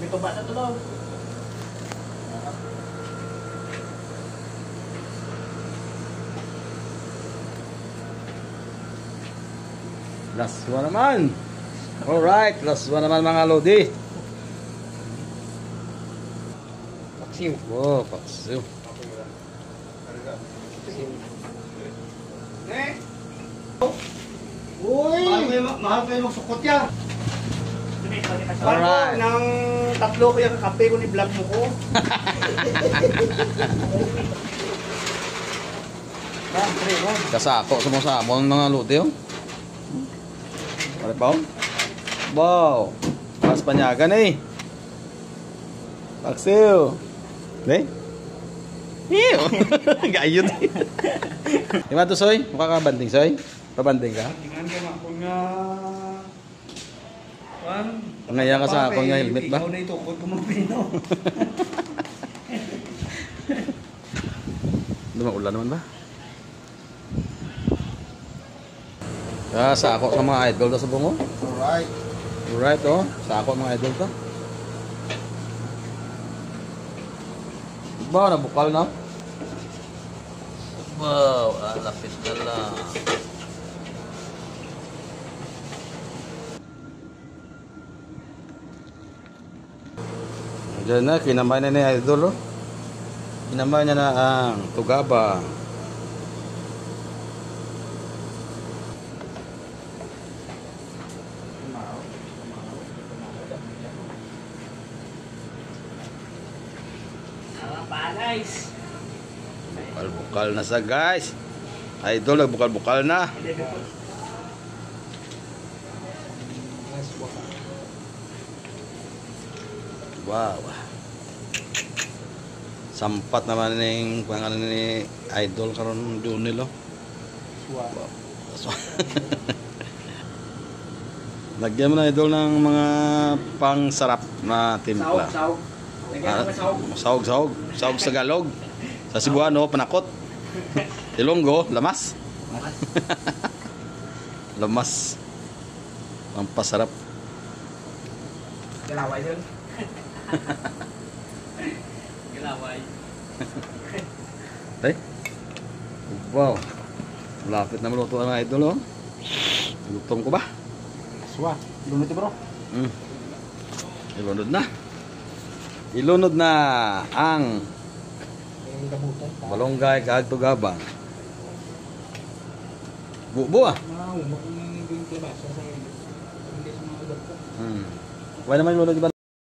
Ito ba na ito daw? Last one naman. Alright, last one naman mga lodi. Paksiw. Wow, paksiw. Uy! Mahal kayo magsukot yan. Alright. Nang tatlo ko yung kape ko ni vlog mo ko. Kasako sumusamo ng mga lodi oh. Pare pa oh. Wow. Mas panyagan eh. Paksiw. Ne? Ew. Gayud. Ima to soy? Mukha ka banding soy? Pabanding ka? Tingnan ka nga kung nga... Juan? Ngayon ka sa akong nga helmet ba? Ikaw na itukod ko magpino. Dumaulan naman ba? Sako sa mga idol to sa bungo. Alright. Alright oh. Sako mga idol to. Ba, nabukal na? Wow, lapis na lang. Diyan na, kinamay na ni idol oh. Kinamay niya na ang tugaba. Guys. Bukal-bukal na sa guys. Idol, nagbukal-bukal na. Wow. Sampat naman yung pangalan ni idol karon doon nilo. Wow. Lagyan mo na idol ng mga pangsarap na timpla. Sahog sa Galog. Sa Cebuano, panakot. Ilonggo, lamas. Lamas. Ang pasarap. Galaway yun. Galaway. Tay. Wow. Lapit na maluto ang idol oh. Gutom ko ba? Aswa. Lunod bro. Ilunod na. Ilunod na ang malunggay kaag tugaba. Bubo ah. Wala naman ilunod ba?